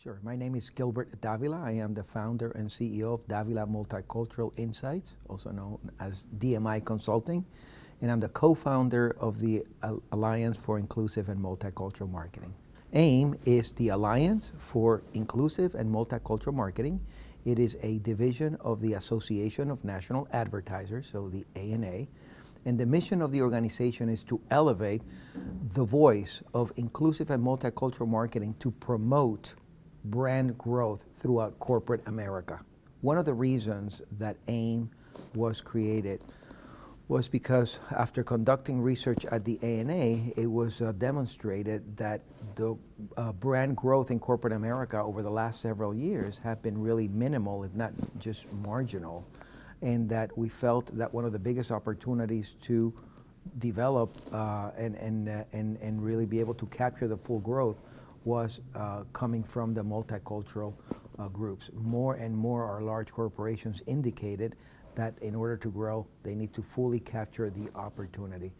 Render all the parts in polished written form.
Sure. My name is Gilbert Dávila. I am the founder and CEO of Dávila Multicultural Insights, also known as DMI Consulting, and I'm the co-founder of the Alliance for Inclusive and Multicultural Marketing. AIMM is the Alliance for Inclusive and Multicultural Marketing. It is a division of the Association of National Advertisers, so the ANA, and the mission of the organization is to elevate the voice of inclusive and multicultural marketing to promote brand growth throughout corporate America. One of the reasons that AIMM was created was because after conducting research at the ANA, it was demonstrated that the brand growth in corporate America over the last several years have been really minimal, if not just marginal, and that we felt that one of the biggest opportunities to develop and really be able to capture the full growth was coming from the multicultural groups. More and more our large corporations indicated that in order to grow, they need to fully capture the opportunity.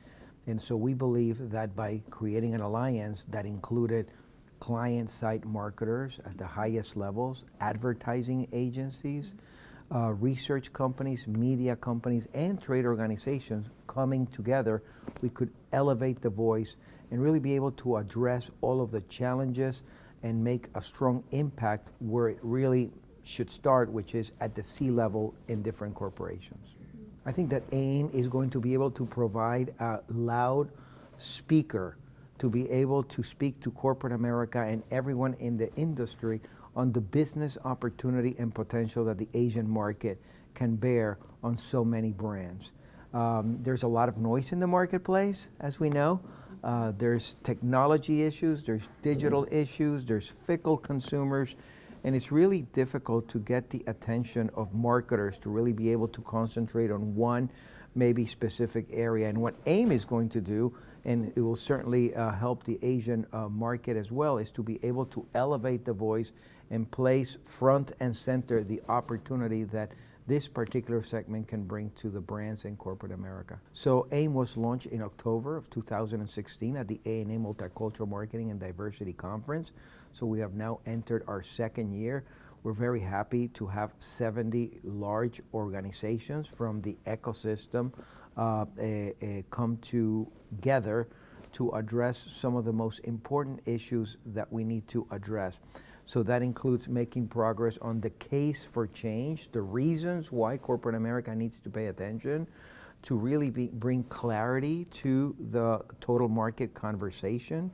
And so we believe that by creating an alliance that included client-side marketers at the highest levels, advertising agencies, research companies, media companies, and trade organizations coming together, we could elevate the voice and really be able to address all of the challenges and make a strong impact where it really should start, which is at the C-level in different corporations. I think that AIMM is going to be able to provide a loud speaker to be able to speak to corporate America and everyone in the industry on the business opportunity and potential that the Asian market can bear on so many brands. There's a lot of noise in the marketplace, as we know. There's technology issues, there's digital issues, there's fickle consumers, and it's really difficult to get the attention of marketers to really be able to concentrate on one maybe specific area. And what AIMM is going to do, and it will certainly help the Asian market as well, is to be able to elevate the voice and place front and center the opportunity that this particular segment can bring to the brands in corporate America. So AIMM was launched in October of 2016 at the ANA Multicultural Marketing and Diversity Conference. So we have now entered our second year. We're very happy to have 70 large organizations from the ecosystem come together to address some of the most important issues that we need to address. So that includes making progress on the case for change, the reasons why corporate America needs to pay attention, to really bring clarity to the total market conversation,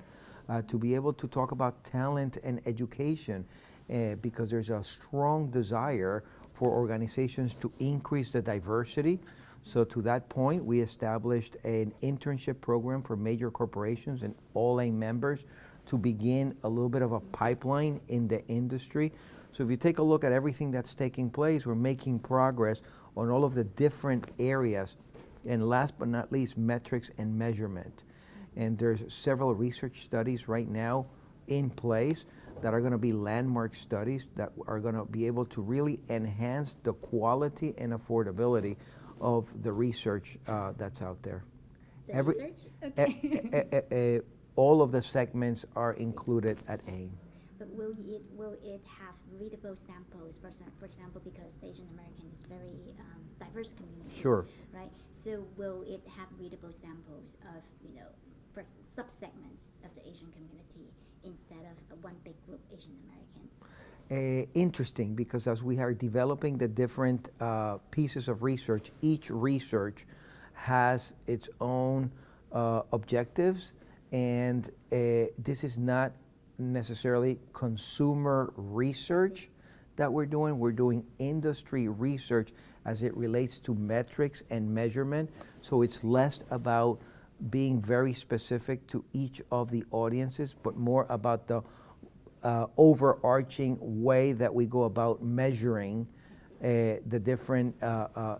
to be able to talk about talent and education, because there's a strong desire for organizations to increase the diversity. So to that point, we established an internship program for major corporations and all AIMM members to begin a little bit of a pipeline in the industry. So if you take a look at everything that's taking place, we're making progress on all of the different areas. And last but not least, metrics and measurement. And there's several research studies right now in place that are going to be landmark studies that are going to be able to really enhance the quality and affordability of the research that's out there. Research? Okay. All of the segments are included at AIMM. But will it have readable samples, for example, because the Asian American is very diverse community? Sure. Right? So will it have readable samples of, for sub-segments of the Asian community instead of one big group, Asian American? Interesting, because as we are developing the different pieces of research, each research has its own objectives, and this is not necessarily consumer research that we're doing industry research as it relates to metrics and measurement. So it's less about being very specific to each of the audiences, but more about the overarching way that we go about measuring the different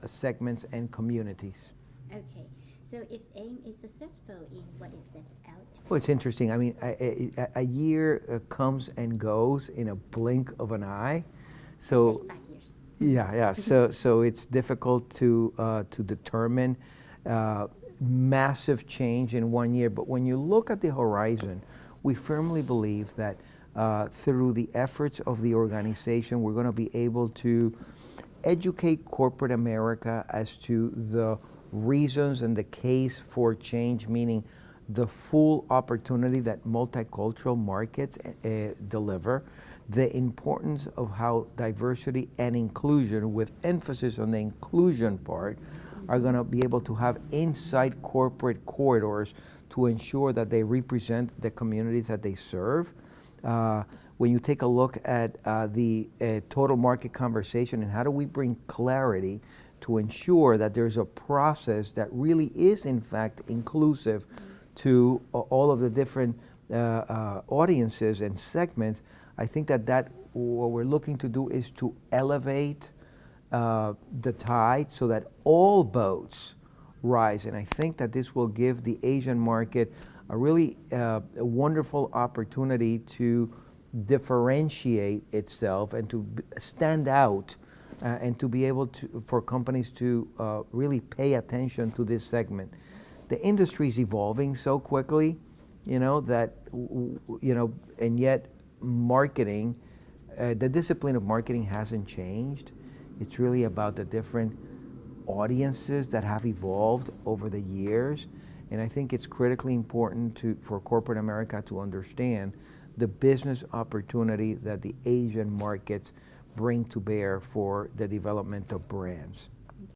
segments and communities. Okay, so if AIMM is successful in what is set out? Well, it's interesting. I mean, a year comes and goes in a blink of an eye. So 5 years. Yeah. So it's difficult to determine massive change in 1 year. But when you look at the horizon, we firmly believe that through the efforts of the organization, we're going to be able to educate corporate America as to the reasons and the case for change, meaning the full opportunity that multicultural markets deliver, the importance of how diversity and inclusion, with emphasis on the inclusion part, are going to be able to have inside corporate corridors to ensure that they represent the communities that they serve. When you take a look at the total market conversation and how do we bring clarity to ensure that there's a process that really is in fact inclusive to all of the different audiences and segments, I think that what we're looking to do is to elevate the tide so that all boats rise. And I think that this will give the Asian market a really a wonderful opportunity to differentiate itself and to stand out and to be able to, for companies to really pay attention to this segment. The industry is evolving so quickly, that, and yet marketing, the discipline of marketing hasn't changed. It's really about the different audiences that have evolved over the years. And I think it's critically important for corporate America to understand the business opportunity that the Asian markets bring to bear for the development of brands.